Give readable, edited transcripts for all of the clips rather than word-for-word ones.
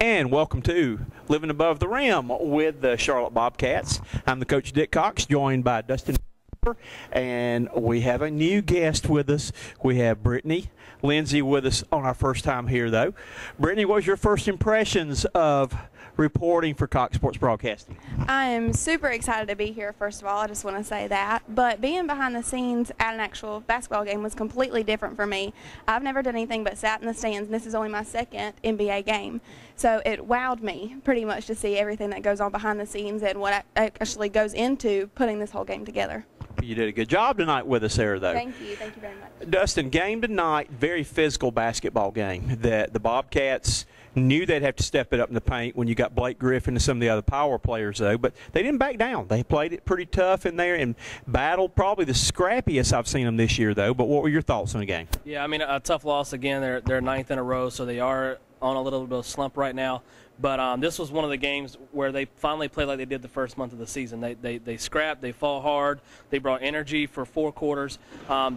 And welcome to Living Above the Rim with the Charlotte Bobcats. I'm the coach, Dick Cox, joined by Dustin, and we have a new guest with us. We have Brittany, Lindsey with us on our first time here, though. Brittany, what was your first impressions of reporting for Cox Sports Broadcasting? I am super excited to be here, first of all. I just want to say that. But being behind the scenes at an actual basketball game was completely different for me. I've never done anything but sat in the stands, and this is only my second NBA game. So it wowed me pretty much to see everything that goes on behind the scenes and what actually goes into putting this whole game together. You did a good job tonight with us there, though. Thank you very much. Dustin, game tonight, very physical basketball game. That the Bobcats knew they'd have to step it up in the paint when you got Blake Griffin and some of the other power players, though. But they didn't back down. They played it pretty tough in there and battled probably the scrappiest I've seen them this year, though. But what were your thoughts on the game? Yeah, I mean, a tough loss again. They're ninth in a row, so they are on a little bit of slump right now. But this was one of the games where they finally played like they did the first month of the season. They scrapped, they fought hard, they brought energy for 4 quarters.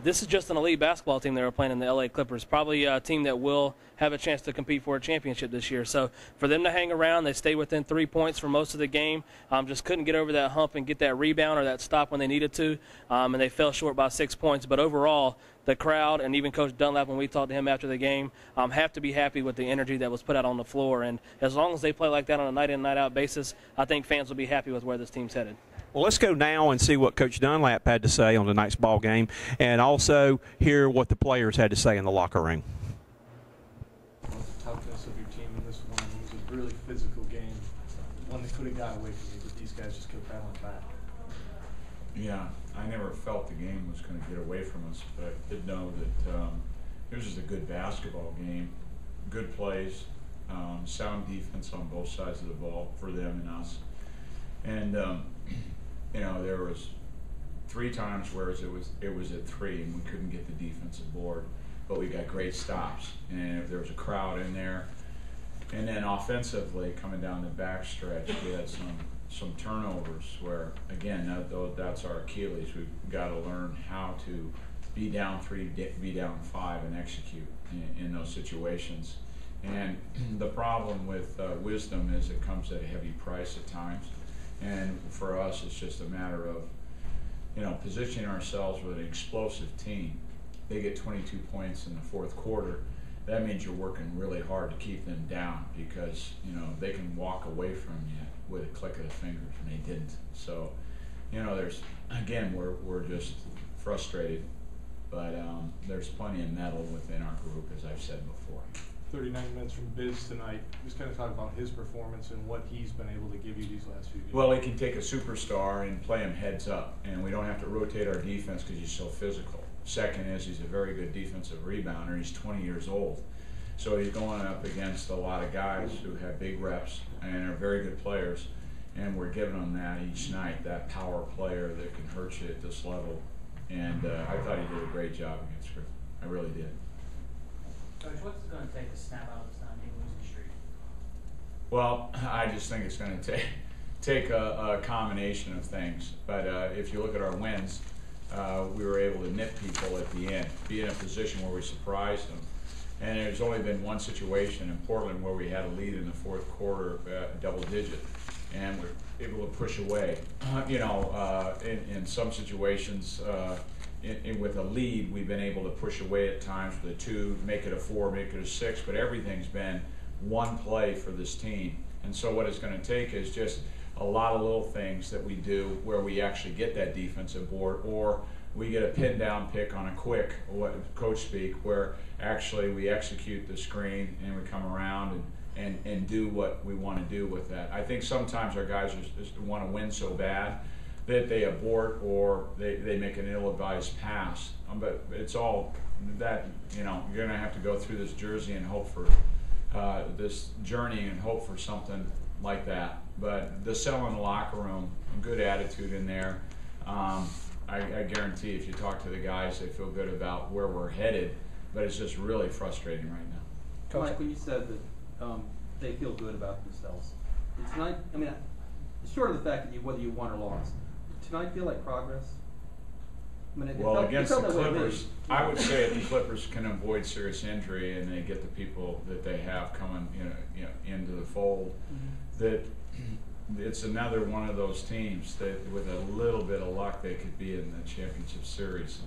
This is just an elite basketball team they were playing in the LA Clippers, probably a team that will have a chance to compete for a championship this year. So for them to hang around, they stayed within 3 points for most of the game. Just couldn't get over that hump and get that rebound or that stop when they needed to, and they fell short by 6 points. But overall, the crowd and even Coach Dunlap, when we talked to him after the game, have to be happy with the energy that was put out on the floor. And as long as they play like that on a night-in, night-out basis, I think fans will be happy with where this team's headed. Well, let's go now and see what Coach Dunlap had to say on tonight's ball game, and also hear what the players had to say in the locker room. The toughness of your team in this one was a really physical game, one that could have got away from you, but these guys just kept battling back. Yeah, I never felt the game was going to get away from us, but I did know that it was just a good basketball game, good plays, sound defense on both sides of the ball for them and us. And you know, there was 3 times where it was at 3 and we couldn't get the defensive board, but we got great stops. And if there was a crowd in there, and then offensively coming down the backstretch, we had some turnovers where, again, that's our Achilles. We've got to learn how to be down 3, be down 5, and execute in those situations. And the problem with wisdom is it comes at a heavy price at times. And for us, it's just a matter of, you know, positioning ourselves with an explosive team. They get 22 points in the 4th quarter. That means you're working really hard to keep them down because, you know, they can walk away from you with a click of the fingers, and they didn't. So, you know, we're just frustrated, but there's plenty of metal within our group, as I've said before. 39 minutes from Biz tonight. Just kind of talk about his performance and what he's been able to give you these last few games. Well, he can take a superstar and play him heads up, and we don't have to rotate our defense because he's so physical. Second is he's a very good defensive rebounder. He's 20 years old. So he's going up against a lot of guys who have big reps and are very good players, and we're giving them that each night, that power player that can hurt you at this level. And I thought he did a great job against Griffin. I really did. Coach, what's it going to take to snap out this 9-game losing streak? Well, I just think it's going to take a combination of things. But if you look at our wins, we were able to nip people at the end, be in a position where we surprised them. And there's only been one situation in Portland where we had a lead in the 4th quarter, double digit, and we're able to push away. You know, in some situations, with a lead, we've been able to push away at times with a 2, make it a 4, make it a 6, but everything's been one play for this team. And so what it's going to take is just a lot of little things that we do where we actually get that defensive board, or we get a pin down pick on a quick, what coach speak, where actually we execute the screen and we come around and do what we want to do with that. I think sometimes our guys just want to win so bad that they abort or they make an ill-advised pass. But it's all that, you know, you're going to have to go through this jersey and hope for this journey and hope for something like that. But the cell in the locker room, a good attitude in there. I guarantee if you talk to the guys, they feel good about where we're headed, but it's just really frustrating right now. Coach, when you said that they feel good about themselves, tonight, I mean, short of the fact that whether you won or lost, did tonight feel like progress? I mean, Well, against the that way to me. Clippers, I would say if the Clippers can avoid serious injury and they get the people that they have coming, into the fold, that it's another one of those teams that, with a little bit of luck, they could be in the championship series.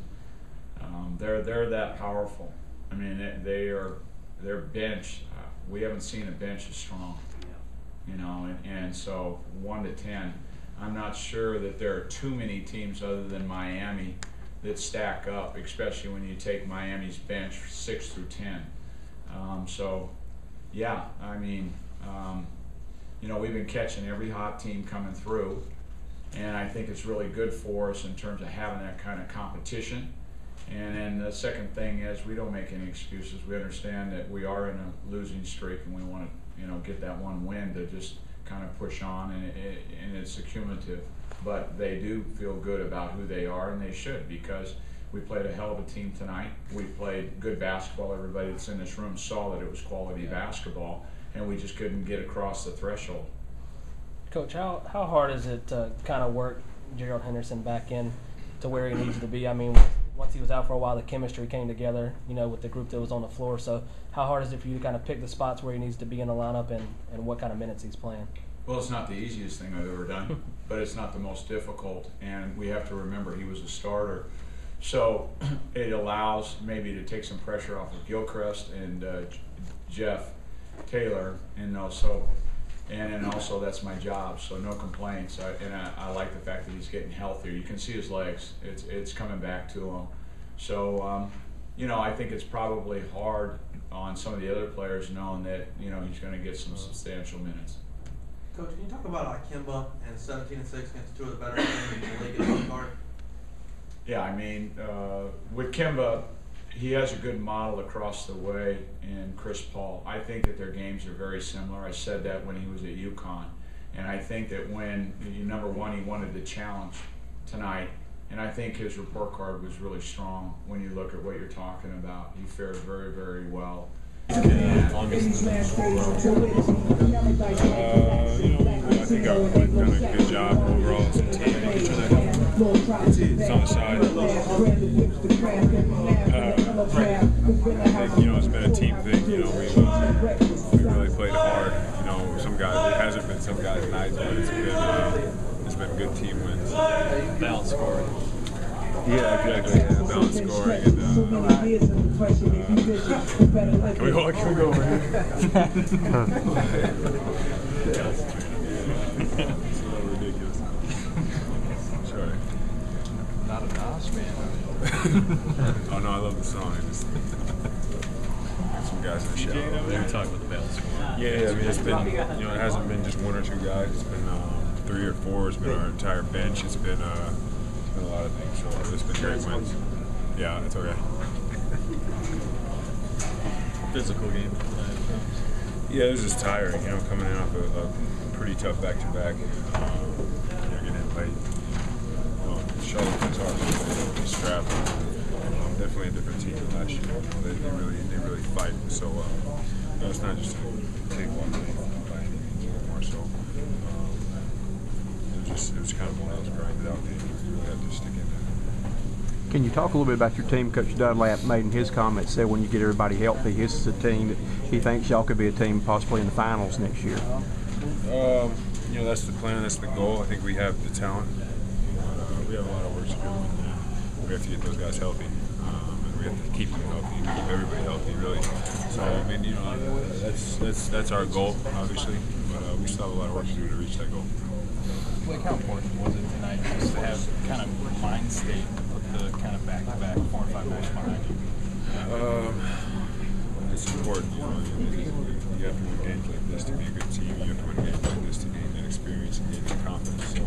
They're that powerful. I mean, their bench. We haven't seen a bench as strong. And so 1 to 10. I'm not sure that there are too many teams other than Miami that stack up, especially when you take Miami's bench 6 through 10. Yeah, I mean, we've been catching every hot team coming through, and I think it's really good for us in terms of having that kind of competition. And then the second thing is we don't make any excuses. We understand that we are in a losing streak, and we want to, get that one win to just kind of push on, and it's accumulative. But they do feel good about who they are, and they should, because we played a hell of a team tonight. We played good basketball. Everybody that's in this room saw that it was quality basketball, and we just couldn't get across the threshold. Coach, how hard is it to kind of work Gerald Henderson back in to where he needs to be? I mean, once he was out for a while, the chemistry came together, with the group that was on the floor. So how hard is it for you to kind of pick the spots where he needs to be in the lineup and what kind of minutes he's playing? Well, it's not the easiest thing I've ever done, but it's not the most difficult. And we have to remember he was a starter. So it allows maybe to take some pressure off of Gilchrist and Jeff Taylor, and also that's my job, so no complaints. I like the fact that he's getting healthier. You can see his legs; it's coming back to him. So I think it's probably hard on some of the other players knowing that he's going to get some substantial minutes. Coach, can you talk about Kimba and 17-6 against two of the better teams in the league at point guard? Yeah, I mean, with Kimba, he has a good model across the way in Chris Paul. I think that their games are very similar. I said that when he was at UConn. And I think that when, number one, he wanted the challenge tonight, and I think his report card was really strong when you look at what you're talking about. He fared very, very well. I think I've done a good job overall as a team. It's on the side. I think, it's been a team thing. We really played hard. Some guys, it hasn't been some guys' nights, but it's been good team wins. Balance scoring. Yeah, exactly. Yeah, balance scoring. And, can we go over here? It's a little ridiculous. Sorry. Not a Nas fan. Oh no, I love the song. Some guys in the shower. We were talking about the balance scoring. Yeah, I mean, it's been, it hasn't been just one or two guys. It's been 3 or 4. It's been our entire bench. It's been a lot of things. So it's been great wins. Yeah, it's okay. Physical game. Yeah, it was just tiring, coming in off a pretty tough back-to-back. Getting in late. Charlotte was hard. Strapped. Definitely a different team than last year. They really fight. So it's not just a cakewalk by any means anymore. So it was kind of one of those grinded out games. You really had to stick in there. Can you talk a little bit about your team? Coach Dunlap made in his comments said when you get everybody healthy, this is a team that he thinks y'all could be a team possibly in the finals next year. That's the plan. That's the goal. I think we have the talent. We have a lot of work to do. We have to get those guys healthy, and we have to keep them healthy. Keep everybody healthy, really. So I mean, that's our goal, obviously. But we still have a lot of work to do to reach that goal. Like, how important was it tonight just to have kind of mind state with the kind of back-to-back 4 or 5 goals behind you? It's important. You have to win games like this to be a good team. You have to win games like this to gain that experience and gain that confidence. So,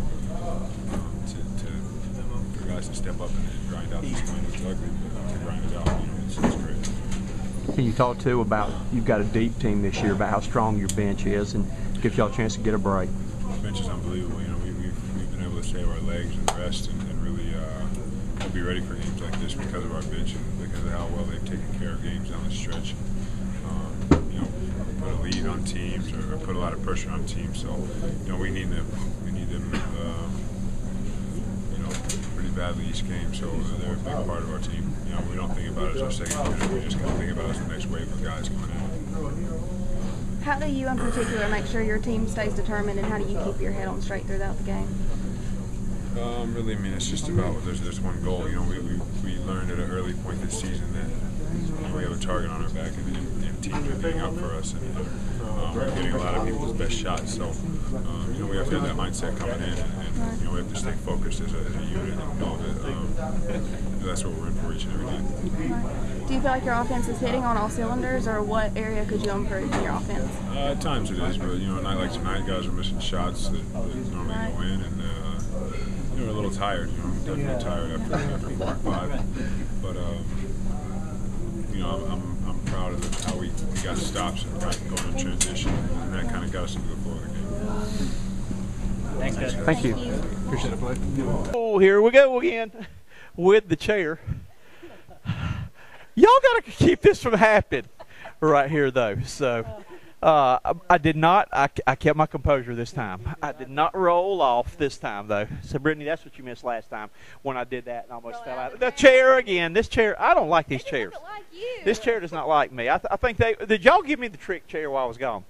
for guys to step up and grind out this win, it's ugly, but to grind it out, it's great. Can you talk too about you've got a deep team this year about how strong your bench is and gives y'all a chance to get a break? The bench is unbelievable. We've been able to save our legs and rest and really be ready for games like this because of our bench and because of how well they've taken care of games down the stretch. Put a lead on teams or put a lot of pressure on teams. So we need them. We need them. badly each game, so they're a big part of our team. You know, we don't think about it as our second unit. We just kind of think about it as the next wave of guys coming in. How do you in particular make sure your team stays determined, and how do you keep your head on straight throughout the game? Really, I mean, it's just about there's one goal. You know, we learned at an early point this season that we have a target on our back, and teams are being up for us, and we're getting a lot of people's best shots. So, you know, we have to have that mindset coming in, and you know, we have to stay focused as a unit and know that that's what we're in for each and every night. Do you feel like your offense is hitting on all cylinders, or what area could you improve in your offense? At times it is, but you know, a night like tonight, guys are missing shots that normally go in, and you know, we're a little tired. You know, I'm definitely tired after 4 and 5, but you know, I'm proud of how we got stops and got going in transition, and that kind of got us into the flow of the game. Thanks, guys. Thank you. Appreciate it, play. Oh, here we go again with the chair. Y'all got to keep this from happening right here, though. So I did not. I kept my composure this time. I did not roll off this time, though. So, Brittany, that's what you missed last time when I did that and almost fell out. The chair again. This chair. I don't like these chairs. Like you. This chair does not like me. I think did y'all give me the trick chair while I was gone?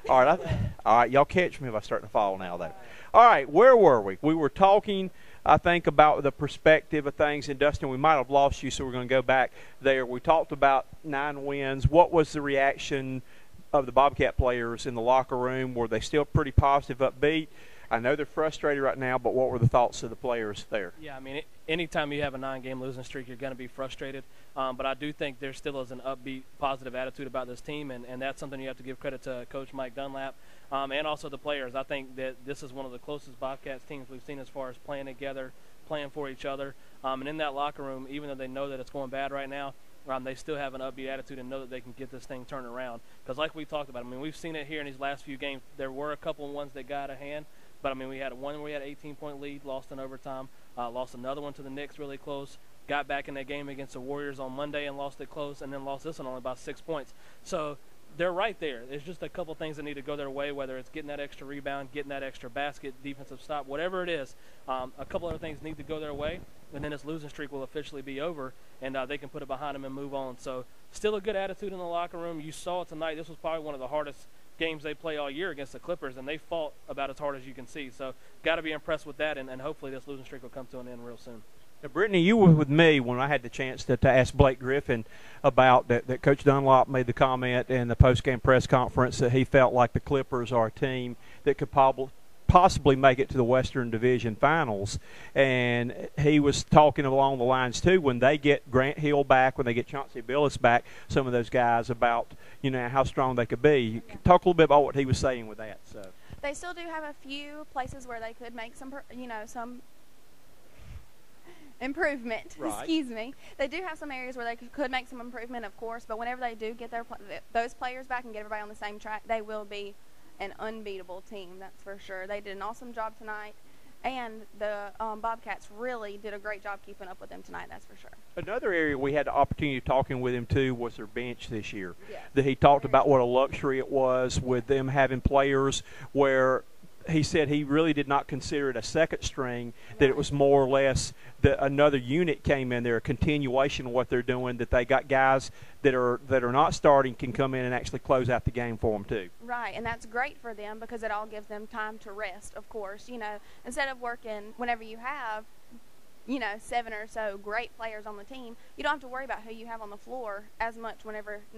All right. All right. Y'all catch me if I start to fall now, though. All right. Where were we? We were talking, I think, about the perspective of things. And, Dustin, we might have lost you, so we're going to go back there. We talked about 9 wins. What was the reaction of the Bobcat players in the locker room? Were they still pretty positive, upbeat? I know they're frustrated right now, but what were the thoughts of the players there? Yeah, I mean, anytime you have a 9-game losing streak, you're going to be frustrated. But I do think there still is an upbeat, positive attitude about this team, and that's something you have to give credit to Coach Mike Dunlap and also the players. I think that this is one of the closest Bobcats teams we've seen as far as playing together, playing for each other. And in that locker room, even though they know that it's going bad right now, they still have an upbeat attitude and know that they can get this thing turned around. Because like we talked about, I mean, we've seen it here in these last few games. There were a couple of ones that got a hand. But, I mean, we had one where we had an 18-point lead, lost in overtime, lost another one to the Knicks really close, got back in that game against the Warriors on Monday and lost it close, and then lost this one only by 6 points. So they're right there. There's just a couple things that need to go their way, whether it's getting that extra rebound, getting that extra basket, defensive stop, whatever it is. A couple other things need to go their way, and then this losing streak will officially be over, and they can put it behind them and move on. So still a good attitude in the locker room. You saw it tonight. This was probably one of the hardest games they play all year against the Clippers, and they fought about as hard as you can see. So got to be impressed with that, and hopefully this losing streak will come to an end real soon. Now, Brittany, you were with me when I had the chance to ask Blake Griffin about that Coach Dunlop made the comment in the post-game press conference that he felt like the Clippers are a team that could possibly make it to the Western Division Finals. And he was talking along the lines, too, when they get Grant Hill back, when they get Chauncey Billups back, some of those guys about, you know, how strong they could be. Talk a little bit about what he was saying with that. So they still do have a few places where they could make some improvement. Right. Excuse me. They do have some areas where they could make some improvement, of course, but whenever they do get those players back and get everybody on the same track, they will be an unbeatable team, that's for sure. They did an awesome job tonight, and the Bobcats really did a great job keeping up with them tonight, that's for sure. Another area we had the opportunity of talking with him, too, was their bench this year. Yeah. That he talked about what a luxury it was with them having players where he said he really did not consider it a second string, that it was more or less that another unit came in there, a continuation of what they're doing, that they got guys that are not starting can come in and actually close out the game for them too. Right, and that's great for them because it all gives them time to rest, of course. You know, instead of working whenever you have, 7 or so great players on the team, you don't have to worry about who you have on the floor as much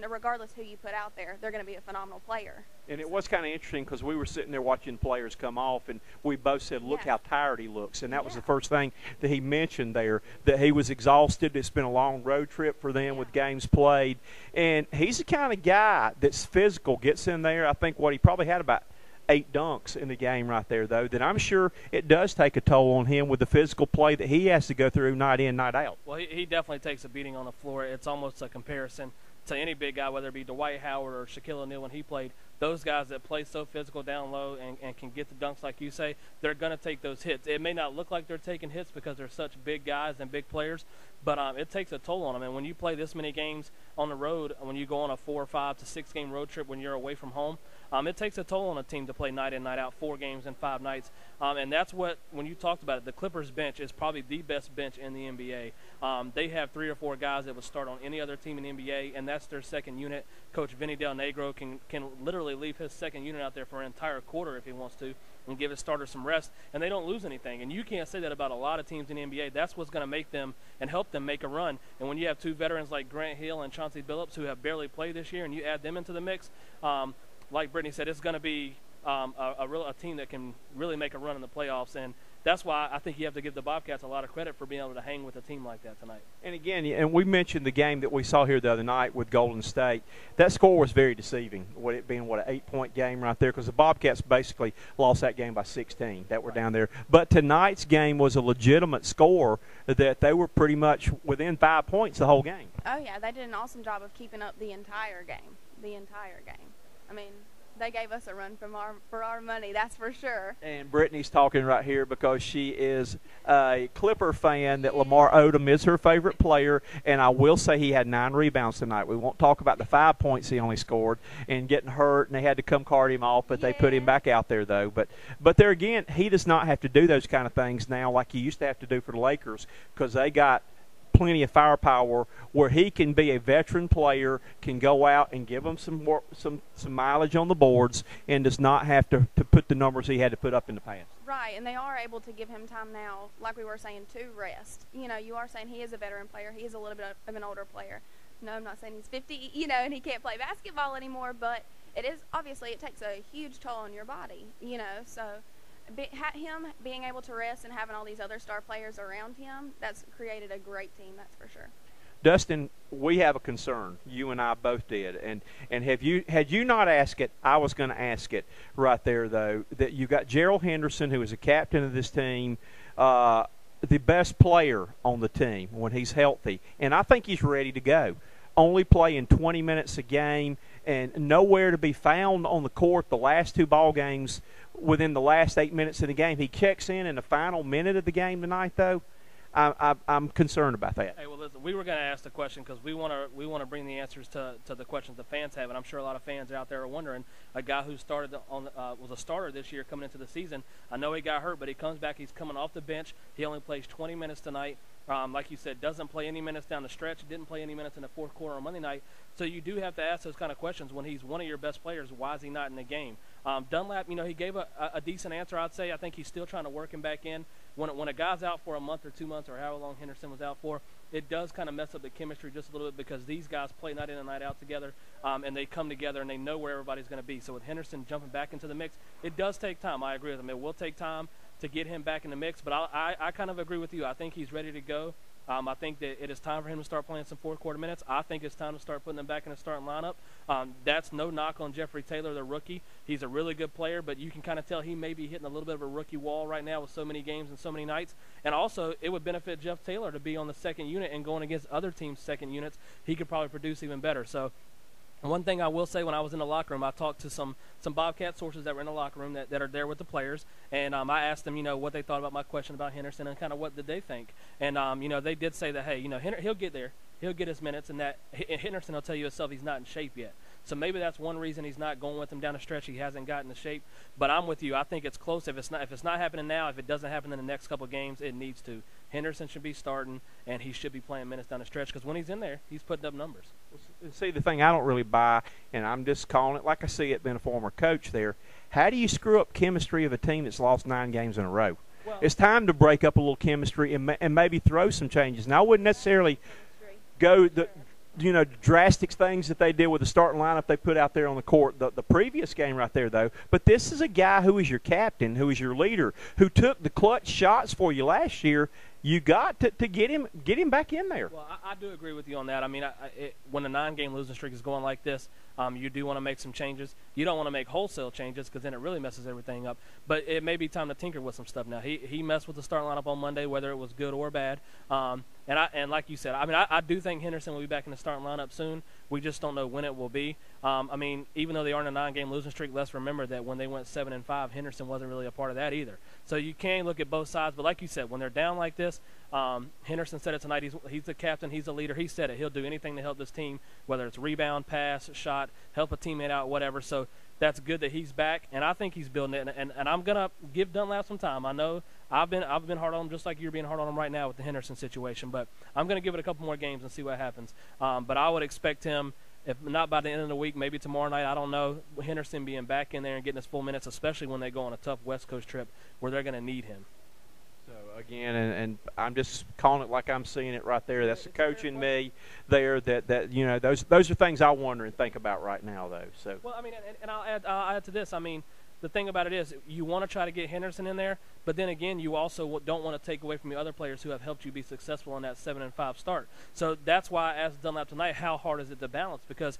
regardless who you put out there. They're going to be a phenomenal player. And it was kind of interesting because we were sitting there watching players come off, and we both said, look how tired he looks. And that was the first thing that he mentioned there, that he was exhausted. It's been a long road trip for them with games played. And he's the kind of guy that's physical, gets in there. I think he probably had about 8 dunks in the game right there, though, that I'm sure it does take a toll on him with the physical play that he has to go through night in, night out. Well, he definitely takes a beating on the floor. It's almost a comparison to any big guy, whether it be Dwight Howard or Shaquille O'Neal when he played. Those guys that play so physical down low and can get the dunks like you say, they're going to take those hits. It may not look like they're taking hits because they're such big guys and big players, But it takes a toll on them. And when you play this many games on the road, when you go on a 4 or 5 to 6 game road trip when you're away from home, it takes a toll on a team to play night in, night out, 4 games in 5 nights. And that's what, when you talked about it, the Clippers bench is probably the best bench in the NBA. They have 3 or 4 guys that would start on any other team in the NBA, and that's their second unit. Coach Vinny Del Negro can literally leave his second unit out there for an entire quarter if he wants to and give his starters some rest, and they don't lose anything. And you can't say that about a lot of teams in the NBA. That's what's going to make them and help them make a run. And when you have 2 veterans like Grant Hill and Chauncey Billups who have barely played this year and you add them into the mix, like Brittany said, it's going to be a team that can really make a run in the playoffs. And that's why I think you have to give the Bobcats a lot of credit for being able to hang with a team like that tonight. And again, and we mentioned the game that we saw here the other night with Golden State. That score was very deceiving, with it being, an 8-point game right there, because the Bobcats basically lost that game by 16 that were down there. But tonight's game was a legitimate score that they were pretty much within 5 points the whole game. Oh, yeah, they did an awesome job of keeping up the entire game. I mean, they gave us a run for our money, that's for sure. And Brittany's talking right here because she is a Clipper fan, that Lamar Odom is her favorite player, and I will say he had 9 rebounds tonight. We won't talk about the 5 points he only scored and getting hurt, and they had to come cart him off, but they put him back out there, though. But there again, he does not have to do those kind of things now like he used to have to do for the Lakers, because they got plenty of firepower where he can be a veteran player, can go out and give them some mileage on the boards, and does not have to put the numbers he had to put up in the past. Right, and they are able to give him time now, like we were saying, to rest. You know, you are saying he is a veteran player. He is a little bit of an older player. No, I'm not saying he's 50, and he can't play basketball anymore, but it takes a huge toll on your body, so him being able to rest and having all these other star players around him, that's created a great team, that's for sure. Dustin, we have a concern. You and I both did, and had you not asked it, I was going to ask it right there, though, that you got Gerald Henderson, who is a captain of this team, the best player on the team when he's healthy, and I think he's ready to go. Only playing 20 minutes a game and nowhere to be found on the court the last 2 ball games within the last 8 minutes of the game. He checks in the final minute of the game tonight, though. I'm concerned about that. Hey, well, listen, we were going to ask the question because we want to bring the answers to the questions the fans have, and I'm sure a lot of fans out there are wondering. A guy who started was a starter this year coming into the season. I know he got hurt, but he comes back. He's coming off the bench. He only plays 20 minutes tonight. Like you said, doesn't play any minutes down the stretch. Didn't play any minutes in the fourth quarter on Monday night. So you do have to ask those kind of questions when he's one of your best players. Why is he not in the game? Dunlap, he gave a decent answer, I'd say. I think he's still trying to work him back in. When a guy's out for a month or 2 months or however long Henderson was out for, it does kind of mess up the chemistry just a little bit because these guys play night in and night out together, and they come together and they know where everybody's going to be. So with Henderson jumping back into the mix, it does take time. I agree with him. It will take time to get him back in the mix, but I kind of agree with you. I think he's ready to go. I think that it is time for him to start playing some fourth quarter minutes. I think it's time to start putting him back in the starting lineup. That's no knock on Jeffrey Taylor, the rookie. He's a really good player, but you can kind of tell he may be hitting a little bit of a rookie wall right now with so many games and so many nights. And also, it would benefit Jeff Taylor to be on the second unit and going against other teams' second units. He could probably produce even better. So one thing I will say, when I was in the locker room, I talked to some Bobcat sources that were in the locker room that are there with the players, and I asked them, what they thought about my question about Henderson and kind of what did they think. And, they did say that, hey, he'll get there. He'll get his minutes, and that Henderson will tell you himself he's not in shape yet. So maybe that's one reason he's not going with him down the stretch. He hasn't gotten the shape. But I'm with you. I think it's close. If it's not happening now, if it doesn't happen in the next couple of games, it needs to. Henderson should be starting, and he should be playing minutes down the stretch because when he's in there, he's putting up numbers. See, the thing I don't really buy, and I'm just calling it like I see it, being a former coach there, how do you screw up chemistry of a team that's lost 9 games in a row? Well, it's time to break up a little chemistry and maybe throw some changes. Now, I wouldn't necessarily go the drastic things that they did with the starting lineup they put out there on the court the previous game right there, though. But this is a guy who is your captain, who is your leader, who took the clutch shots for you last year. You got to get him back in there. Well, I do agree with you on that. I mean, when a 9-game losing streak is going like this, you do want to make some changes. You don't want to make wholesale changes because then it really messes everything up. But it may be time to tinker with some stuff now. He messed with the starting lineup on Monday, whether it was good or bad. And like you said, I mean, I do think Henderson will be back in the starting lineup soon. We just don't know when it will be. I mean, even though they are in a 9-game losing streak, let's remember that when they went 7-5, Henderson wasn't really a part of that either. So you can look at both sides. But like you said, when they're down like this, Henderson said it tonight. He's the captain. He's the leader. He said it. He'll do anything to help this team, whether it's rebound, pass, shot, help a teammate out, whatever. So that's good that he's back, and I think he's building it. And I'm gonna give Dunlap some time. I know I've been hard on him, just like you're being hard on him right now with the Henderson situation. But I'm gonna give it a couple more games and see what happens. But I would expect him, if not by the end of the week, maybe tomorrow night. I don't know. Henderson being back in there and getting his full minutes, especially when they go on a tough West Coast trip where they're gonna need him. So again, and I'm just calling it like I'm seeing it right there. That's the coach in me there. That you know, those are things I wonder and think about right now, though. So well, I mean, and I'll add to this. I mean, the thing about it is, you want to try to get Henderson in there, but then again, you also don't want to take away from the other players who have helped you be successful in that 7-5 start. So that's why I asked Dunlap tonight, how hard is it to balance? Because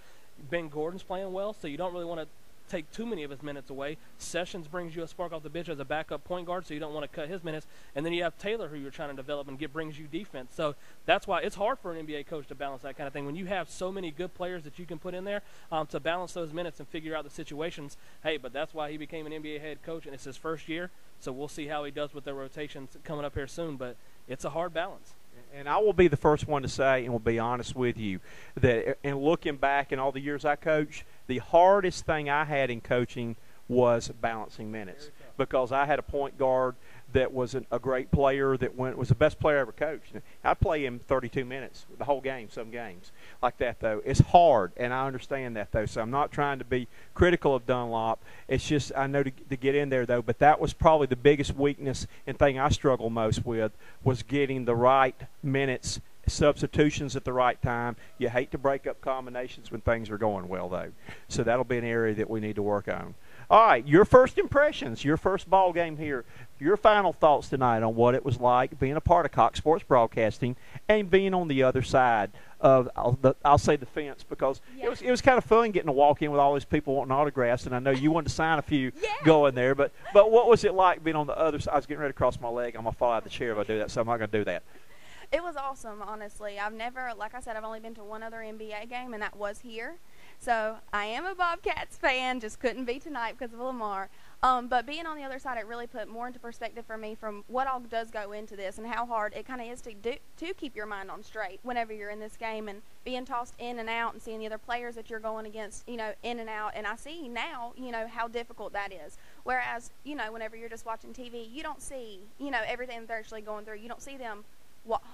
Ben Gordon's playing well, so you don't really want to take too many of his minutes away. Sessions brings you a spark off the bench as a backup point guard, so you don't want to cut his minutes. And then you have Taylor, who you're trying to develop and brings you defense. So that's why it's hard for an NBA coach to balance that kind of thing. When you have so many good players that you can put in there to balance those minutes and figure out the situations, hey, but that's why he became an NBA head coach, and it's his first year. So we'll see how he does with the rotations coming up here soon. But it's a hard balance. And I will be the first one to say, and will be honest with you, that in looking back in all the years I coached, the hardest thing I had in coaching was balancing minutes, because I had a point guard that was a great player that was the best player I ever coached. I'd play him 32 minutes the whole game, some games like that, though. It's hard, and I understand that, though, so I'm not trying to be critical of Dunlop. It's just I know to get in there, though, but that was probably the biggest weakness and thing I struggle most with, was getting the right minutes, substitutions at the right time. You hate to break up combinations when things are going well, though. So that'll be an area that we need to work on. All right, your first impressions, your first ball game here, your final thoughts tonight on what it was like being a part of Cox Sports Broadcasting and being on the other side of, I'll say, the fence, because it was kind of fun getting to walk in with all these people wanting autographs, and I know you wanted to sign a few going there, but what was it like being on the other side? I was getting ready to cross my leg. I'm going to fall out of the chair if I do that, so I'm not going to do that. It was awesome, honestly. I've never, like I said, I've only been to one other NBA game, and that was here. So I am a Bobcats fan, just couldn't be tonight because of Lamar. But being on the other side, it really put more into perspective for me from what all does go into this and how hard it kind of is to keep your mind on straight whenever you're in this game and being tossed in and out and seeing the other players that you're going against, you know, in and out. And I see now, you know, how difficult that is. Whereas, you know, whenever you're just watching TV, you don't see, you know, everything that they're actually going through. You don't see them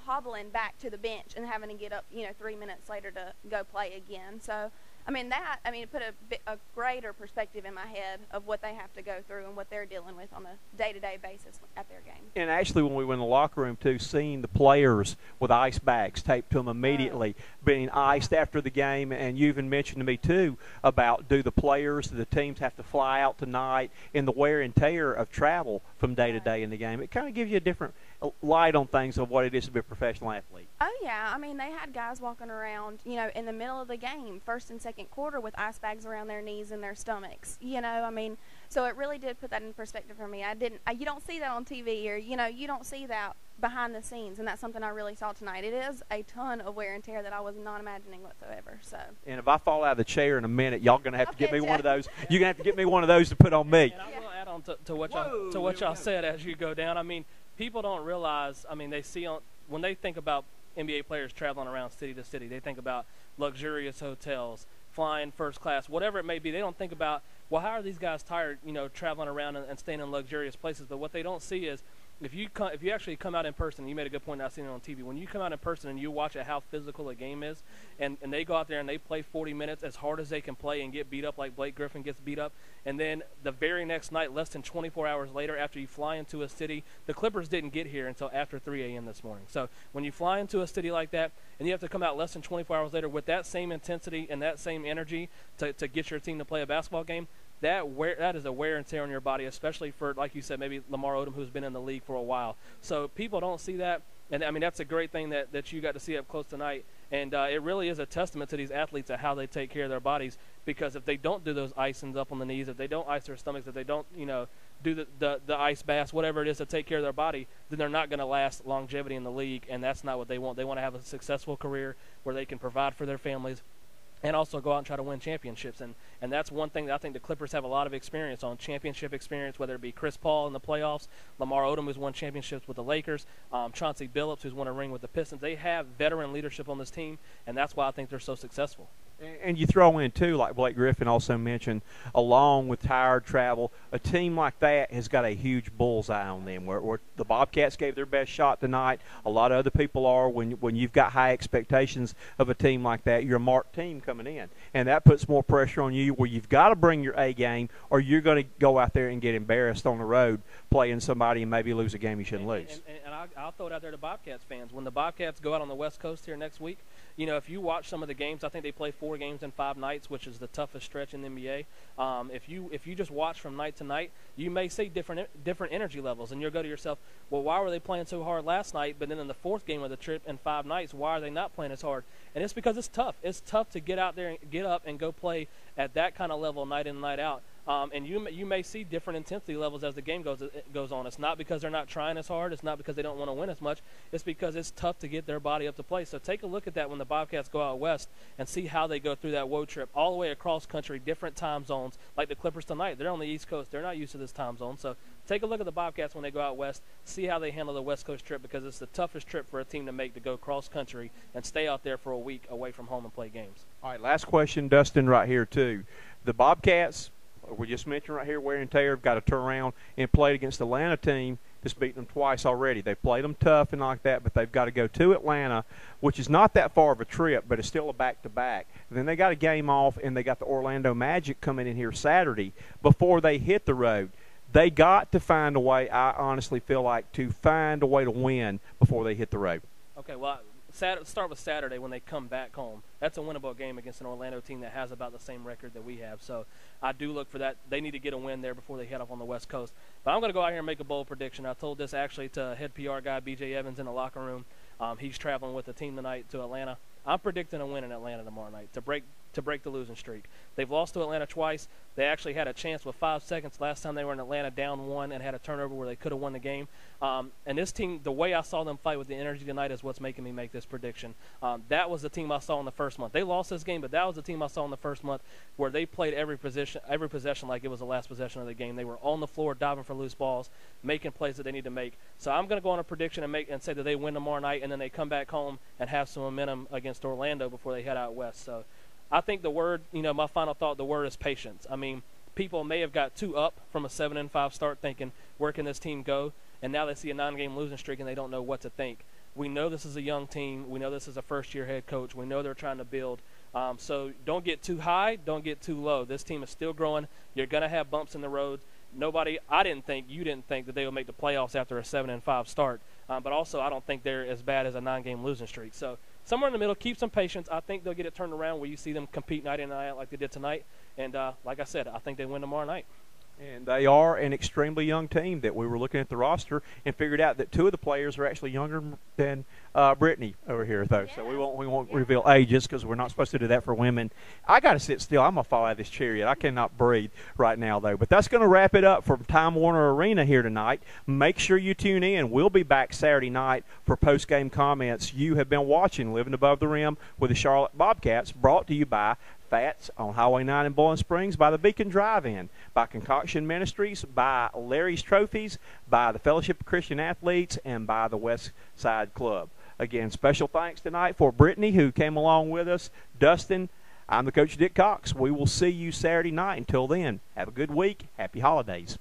hobbling back to the bench and having to get up, you know, 3 minutes later to go play again. So, I mean, it put a greater perspective in my head of what they have to go through and what they're dealing with on a day-to-day basis at their game. And actually, when we went in the locker room, too, seeing the players with ice bags taped to them immediately, being iced after the game, and you even mentioned to me, too, about do the players, the teams have to fly out tonight, and the wear and tear of travel from day to day in the game. It kind of gives you a different light on things of what it is to be a professional athlete. Oh, yeah. I mean, they had guys walking around, you know, in the middle of the game, first and second quarter, with ice bags around their knees and their stomachs, you know. I mean, so it really did put that in perspective for me. You don't see that on TV, or, you know, you don't see that behind the scenes, and that's something I really saw tonight. It is a ton of wear and tear that I was not imagining whatsoever. So. And if I fall out of the chair in a minute, y'all going to have to get me one of those. You're going to have to get me one of those to put on me. And I will add on to what y'all said as you go down. I mean, people don't realize, I mean, they see when they think about NBA players traveling around city to city, they think about luxurious hotels, flying first class, whatever it may be. They don't think about, well, how are these guys tired, you know, traveling around and staying in luxurious places? But what they don't see is, if you actually come out in person, you made a good point, I've seen it on TV. When you come out in person and you watch how physical a game is, and they go out there and they play 40 minutes as hard as they can play and get beat up like Blake Griffin gets beat up, and then the very next night, less than 24 hours later, after you fly into a city, the Clippers didn't get here until after 3 a.m. this morning. So when you fly into a city like that, and you have to come out less than 24 hours later with that same intensity and that same energy to get your team to play a basketball game, that is a wear and tear on your body, especially for, like you said, maybe Lamar Odom, who's been in the league for a while. So people don't see that, and I mean, that's a great thing that you got to see up close tonight. And it really is a testament to these athletes and how they take care of their bodies, because if they don't do those icings up on the knees, if they don't ice their stomachs, if they don't, do the ice baths, whatever it is to take care of their body, then they're not going to last longevity in the league, and that's not what they want. They want to have a successful career where they can provide for their families and also go out and try to win championships. And that's one thing that I think the Clippers have a lot of experience on, championship experience, whether it be Chris Paul in the playoffs, Lamar Odom, who's won championships with the Lakers, Chauncey Billups, who's won a ring with the Pistons. They have veteran leadership on this team, and that's why I think they're so successful. And you throw in, too, like Blake Griffin also mentioned, along with tired travel, a team like that has got a huge bullseye on them. Where the Bobcats gave their best shot tonight, a lot of other people are. When you've got high expectations of a team like that, you're a marked team coming in. And that puts more pressure on you where you've got to bring your A game, or you're going to go out there and get embarrassed on the road playing somebody and maybe lose a game you shouldn't lose. And I'll throw it out there to Bobcats fans. When the Bobcats go out on the West Coast here next week, if you watch some of the games, I think they play 4 games in 5 nights, which is the toughest stretch in the NBA. If you just watch from night to night, you may see different energy levels, and you'll go to yourself, well, why were they playing so hard last night, but then in the 4th game of the trip in 5 nights, why are they not playing as hard? And it's because it's tough. It's tough to get out there and get up and go play at that kind of level night in and night out. And you may see different intensity levels as the game goes on. It's not because they're not trying as hard. It's not because they don't want to win as much. It's because it's tough to get their body up to play. So take a look at that when the Bobcats go out west and see how they go through that road trip all the way across country, different time zones, like the Clippers tonight. They're on the East Coast. They're not used to this time zone. So take a look at the Bobcats when they go out west, see how they handle the West Coast trip, because it's the toughest trip for a team to make, to go cross country and stay out there for a week away from home and play games. All right, last question, Dustin, right here, too. The Bobcats, we just mentioned right here, wear and tear, have got to turn around and play against the Atlanta team that's beaten them twice already. They played them tough and like that, but they've got to go to Atlanta, which is not that far of a trip, but it's still a back-to-back. Then they got a game off, and they got the Orlando Magic coming in here Saturday before they hit the road. They got to find a way, I honestly feel like, to find a way to win before they hit the road. Okay, well, start with Saturday when they come back home. That's a winnable game against an Orlando team that has about the same record that we have. So I do look for that. They need to get a win there before they head off on the West Coast. But I'm going to go out here and make a bold prediction. I told this actually to head PR guy B.J. Evans in the locker room. He's traveling with the team tonight to Atlanta. I'm predicting a win in Atlanta tomorrow night to break the losing streak. They've lost to Atlanta twice. They actually had a chance with 5 seconds last time they were in Atlanta, down 1, and had a turnover where they could have won the game. And this team, the way I saw them fight with the energy tonight is what's making me make this prediction. That was the team I saw in the first month. They lost this game, but that was the team I saw in the first month where they played every possession like it was the last possession of the game. They were on the floor diving for loose balls, making plays that they need to make. So I'm going to go on a prediction and say that they win tomorrow night, and then they come back home and have some momentum against Orlando before they head out west. So I think the word, my final thought, the word is patience. I mean, people may have got too up from a 7-5 start thinking, where can this team go? And now they see a 9-game losing streak and they don't know what to think. We know this is a young team. We know this is a first-year head coach. We know they're trying to build. So don't get too high. Don't get too low. This team is still growing. You're going to have bumps in the road. I didn't think, you didn't think that they would make the playoffs after a 7-5 start. But also I don't think they're as bad as a 9-game losing streak. So somewhere in the middle, keep some patience. I think they'll get it turned around where you see them compete night in and night out like they did tonight. And like I said, I think they win tomorrow night. And they are an extremely young team that we were looking at the roster and figured out that 2 of the players are actually younger than Brittany over here, though. Yeah. So we won't reveal ages because we're not supposed to do that for women. I got to sit still. I'm going to fall out of this chair yet. I cannot breathe right now, though. But that's going to wrap it up from Time Warner Arena here tonight. Make sure you tune in. We'll be back Saturday night for post-game comments. You have been watching Living Above the Rim with the Charlotte Bobcats, brought to you by Fats on Highway 9 in Bowling Springs, by the Beacon Drive-In, by Concoction Ministries, by Larry's Trophies, by the Fellowship of Christian Athletes, and by the West Side Club. Again, special thanks tonight for Brittany, who came along with us. Dustin, I'm the coach, Dick Cox. We will see you Saturday night. Until then, have a good week. Happy holidays.